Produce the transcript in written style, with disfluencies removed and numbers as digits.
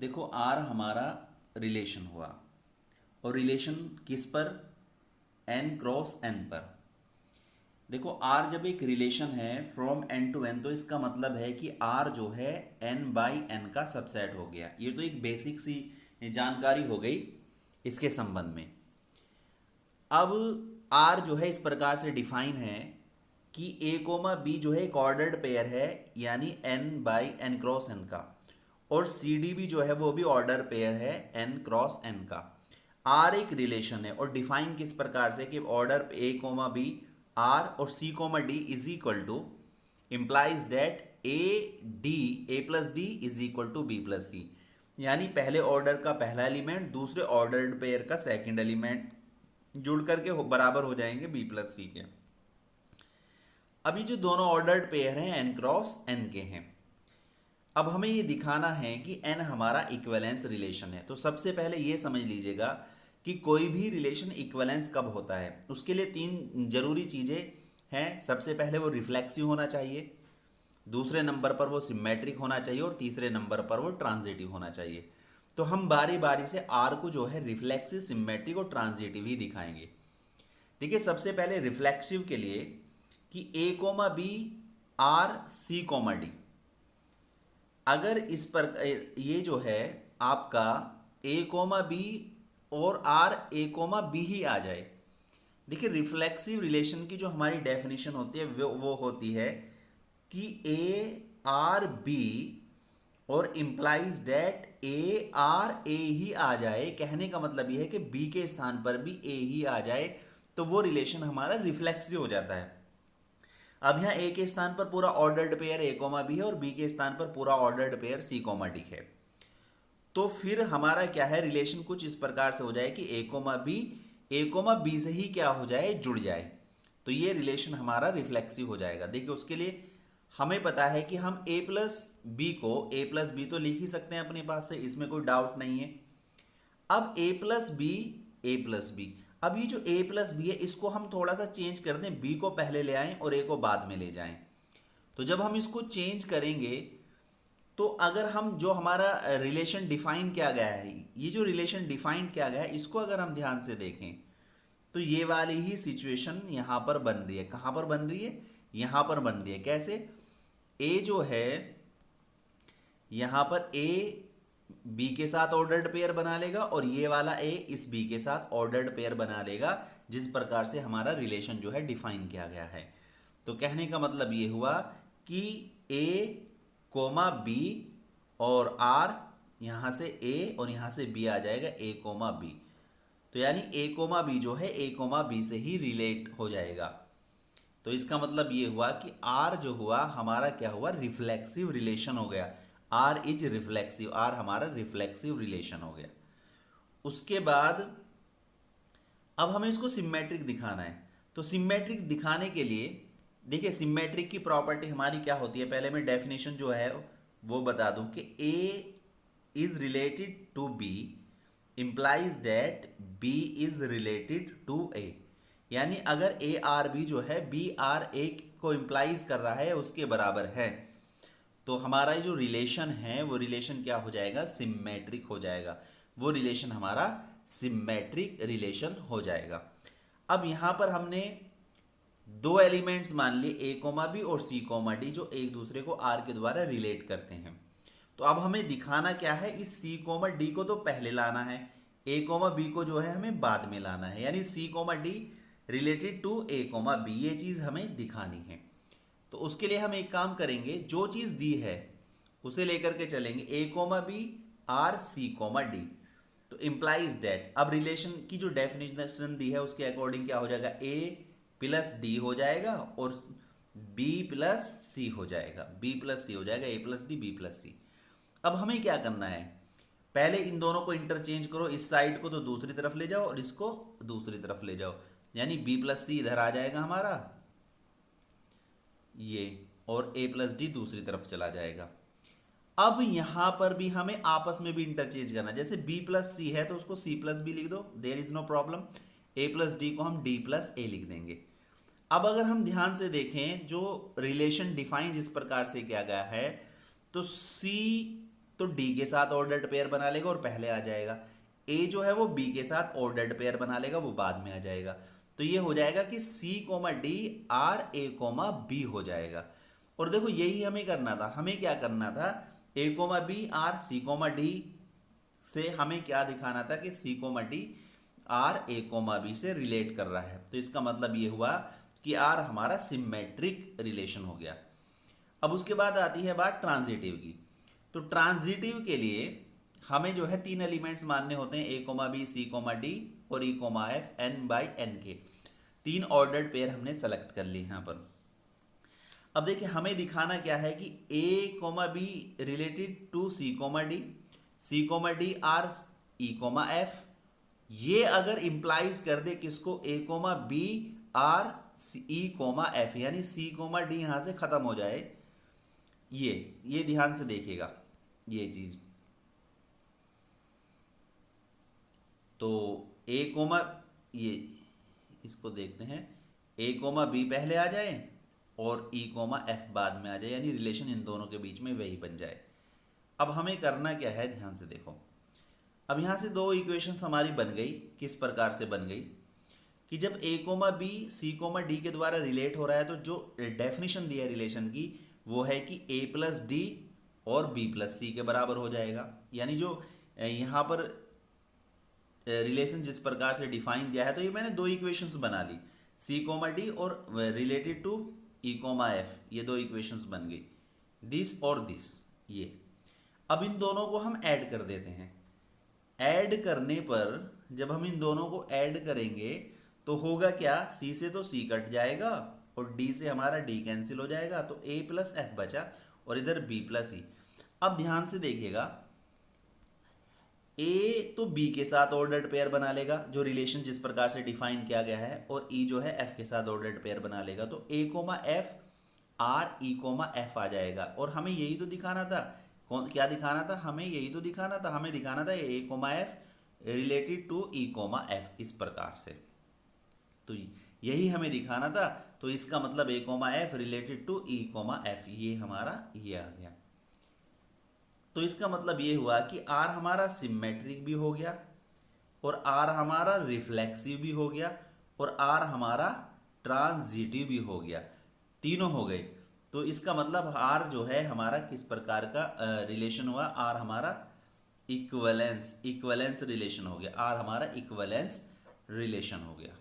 देखो आर हमारा रिलेशन हुआ और रिलेशन किस पर, एन क्रॉस एन पर। देखो आर जब एक रिलेशन है फ्रॉम एन टू एन, तो इसका मतलब है कि आर जो है एन बाई एन का सबसेट हो गया। ये तो एक बेसिक सी जानकारी हो गई इसके संबंध में। अब आर जो है इस प्रकार से डिफाइन है कि ए कोमा बी जो है एक ऑर्डर्ड पेयर है, यानी N by N cross N का, और सी डी भी जो है वो भी ऑर्डर पेयर है एन क्रॉस एन का। आर एक रिलेशन है और डिफाइन किस प्रकार से कि order A comma B R और C comma D is equal to implies that A plus D is equal to B plus C, यानी पहले ऑर्डर का पहला एलिमेंट दूसरे ऑर्डर्ड पेयर का सेकंड एलिमेंट जुड़ करके बराबर हो जाएंगे बी प्लस सी के। अभी जो दोनों ऑर्डर्ड पेयर हैं एन क्रॉस एन के हैं। अब हमें ये दिखाना है कि एन हमारा इक्विवेलेंस रिलेशन है। तो सबसे पहले ये समझ लीजिएगा कि कोई भी रिलेशन इक्विवेलेंस कब होता है। उसके लिए तीन जरूरी चीज़ें हैं। सबसे पहले वो रिफ्लेक्सिव होना चाहिए, दूसरे नंबर पर वो सिमेट्रिक होना चाहिए और तीसरे नंबर पर वो ट्रांजिटिव होना चाहिए। तो हम बारी बारी से आर को जो है रिफ्लेक्सिव, सिमेट्रिक और ट्रांजिटिव ही दिखाएंगे। देखिए सबसे पहले रिफ्लेक्सिव के लिए कि A comma B R C comma D, अगर इस पर ये जो है आपका ए कोमा बी और आर ए कोमा बी ही आ जाए। देखिए रिफ्लेक्सिव रिलेशन की जो हमारी डेफिनेशन होती है वो होती है कि ए आर बी और implies date A R A ही आ जाए। कहने का मतलब यह है कि बी के स्थान पर भी ए ही आ जाए, तो वो रिलेशन हमारा रिफ्लेक्सिव हो जाता है। अब यहाँ ए के स्थान पर पूरा ordered pair A comma B है और बी के स्थान पर पूरा ordered pair C comma D है। तो फिर हमारा क्या है, रिलेशन कुछ इस प्रकार से हो जाए कि ए कोमा बी से ही क्या हो जाए, जुड़ जाए। तो ये रिलेशन हमारा रिफ्लेक्सिव हो जाएगा। देखिए उसके लिए हमें पता है कि हम ए प्लस बी तो लिख ही सकते हैं अपने पास से, इसमें कोई डाउट नहीं है। अब ए प्लस बी, अब ये जो ए प्लस बी है इसको हम थोड़ा सा चेंज कर दें, बी को पहले ले आएं और ए को बाद में ले जाएं। तो जब हम इसको चेंज करेंगे तो अगर हम जो हमारा रिलेशन डिफाइन किया गया है, ये जो रिलेशन डिफाइन किया गया है इसको अगर हम ध्यान से देखें तो ये वाली ही सिचुएशन यहां पर बन रही है। कहां पर बन रही है, यहां पर बन रही है। कैसे, ए जो है यहां पर ए बी के साथ ऑर्डर्ड पेयर बना लेगा और ये वाला ए इस बी के साथ ऑर्डर्ड पेयर बना लेगा, जिस प्रकार से हमारा रिलेशन जो है डिफाइन किया गया है। तो कहने का मतलब ये हुआ कि ए कोमा बी और आर, यहां से ए और यहां से बी आ जाएगा ए कोमा बी। तो यानी ए कोमा बी जो है ए कोमा बी से ही रिलेट हो जाएगा। तो इसका मतलब ये हुआ कि आर जो हुआ हमारा क्या हुआ, रिफ्लेक्सिव रिलेशन हो गया। आर इज रिफ्लेक्सिव, आर हमारा रिफ्लेक्सिव रिलेशन हो गया। उसके बाद अब हमें इसको सिमेट्रिक दिखाना है। तो सिमेट्रिक दिखाने के लिए देखिए सिमेट्रिक की प्रॉपर्टी हमारी क्या होती है, पहले मैं डेफिनेशन जो है वो बता दूं कि A is related to B implies that B is related to A. यानी अगर ए आर बी जो है बी आर ए को इंप्लाइज कर रहा है, उसके बराबर है, तो हमारा जो रिलेशन है वो रिलेशन क्या हो जाएगा, सिमेट्रिक हो जाएगा। वो रिलेशन हमारा सिमेट्रिक रिलेशन हो जाएगा। अब यहां पर हमने दो एलिमेंट्स मान लिए ए कोमा बी और सी कोमा डी, जो एक दूसरे को आर के द्वारा रिलेट करते हैं। तो अब हमें दिखाना क्या है, इस सी कोमा डी को तो पहले लाना है, ए कोमा बी को जो है हमें बाद में लाना है। यानी C comma D related to A comma B, ये चीज हमें दिखानी है। तो उसके लिए हम एक काम करेंगे, जो चीज दी है उसे लेकर के चलेंगे, A comma B R C comma D. तो इंप्लाइज डेट, अब रिलेशन की जो डेफिनेशन दी है उसके अकॉर्डिंग क्या हो जाएगा, ए प्लस डी हो जाएगा और बी प्लस सी हो जाएगा, बी प्लस सी हो जाएगा, ए प्लस डी बी प्लस सी। अब हमें क्या करना है, पहले इन दोनों को इंटरचेंज करो, इस साइड को तो दूसरी तरफ ले जाओ और इसको दूसरी तरफ ले जाओ, यानी बी प्लस सी इधर आ जाएगा हमारा ये, और ए प्लस डी दूसरी तरफ चला जाएगा। अब यहां पर भी हमें आपस में भी इंटरचेंज करना, जैसे बी प्लस सी है तो उसको सी प्लस बी लिख दो, there is no problem. A plus D को हम डी प्लस ए लिख देंगे। अब अगर हम ध्यान से देखें जो रिलेशन डिफाइन जिस प्रकार से किया गया है, तो सी तो डी के साथ ऑर्डर्ड पेयर बना लेगा और पहले आ जाएगा। ए जो है वो बी के साथ ऑर्डर्ड पेयर बना लेगा, वो बाद में आ जाएगा। तो ये हो जाएगा कि C comma D R A comma B हो जाएगा। और देखो यही हमें करना था, हमें क्या करना था, A comma B R C comma D से हमें क्या दिखाना था कि C comma D R A comma B से रिलेट कर रहा है। तो इसका मतलब ये हुआ कि आर हमारा सिमेट्रिक रिलेशन हो गया। अब उसके बाद आती है बात ट्रांजिटिव की। तो ट्रांजिटिव के लिए हमें जो है 3 एलिमेंट्स मानने होते हैं, A comma B C comma D और E comma F N by N के। 3 ऑर्डर्ड पेयर हमने सेलेक्ट कर लिए यहाँ पर। अब देखिए हमें दिखाना क्या है कि A comma B related to C comma D, C comma D R E comma F. ये अगर इंप्लाइज कर दे किसको, A comma B R E comma F, यानी सी कोमा डी यहां से खत्म हो जाए। ये ध्यान से देखिएगा ये चीज। तो ए कोमा, ये इसको देखते हैं, ए कोमा बी पहले आ जाए और ई कोमा एफ बाद में आ जाए, यानी रिलेशन इन दोनों के बीच में वही बन जाए। अब हमें करना क्या है, ध्यान से देखो। अब यहाँ से 2 इक्वेशंस हमारी बन गई। किस प्रकार से बन गई कि जब A comma B C comma D के द्वारा रिलेट हो रहा है, तो जो डेफिनेशन दी है रिलेशन की वो है कि ए प्लस डी और बी प्लस सी के बराबर हो जाएगा। यानी जो यहाँ पर रिलेशन जिस प्रकार से डिफाइन दिया है, तो ये मैंने 2 इक्वेशंस बना ली, सी कोमा डी और related to E comma F. ये 2 इक्वेशंस बन गई, दिस और दिस, ये। अब इन दोनों को हम ऐड कर देते हैं। ऐड करने पर जब हम इन दोनों को ऐड करेंगे तो होगा क्या, सी से तो सी कट जाएगा और डी से हमारा डी कैंसिल हो जाएगा, तो ए प्लस एफ बचा और इधर बी प्लस ई। अब ध्यान से देखिएगा, ए तो बी के साथ ऑर्डर्ड पेयर बना लेगा, जो रिलेशन जिस प्रकार से डिफाइन किया गया है, और ई जो है एफ के साथ ऑर्डर्ड पेयर बना लेगा। तो A comma F R E comma F आ जाएगा। और हमें यही तो दिखाना था, कौन क्या दिखाना था, हमें यही तो दिखाना था, हमें दिखाना था A comma F related to E comma F, इस प्रकार से। तो यही हमें दिखाना था। तो इसका मतलब A comma F related to E comma F, ये हमारा ये आ गया। तो इसका मतलब ये हुआ कि आर हमारा सिमेट्रिक भी हो गया और आर हमारा रिफ्लेक्सिव भी हो गया और आर हमारा ट्रांजिटिव भी हो गया, तीनों हो गए। तो इसका मतलब आर जो है हमारा किस प्रकार का रिलेशन हुआ, आर हमारा इक्वलेंस रिलेशन हो गया, आर हमारा इक्वलेंस रिलेशन हो गया।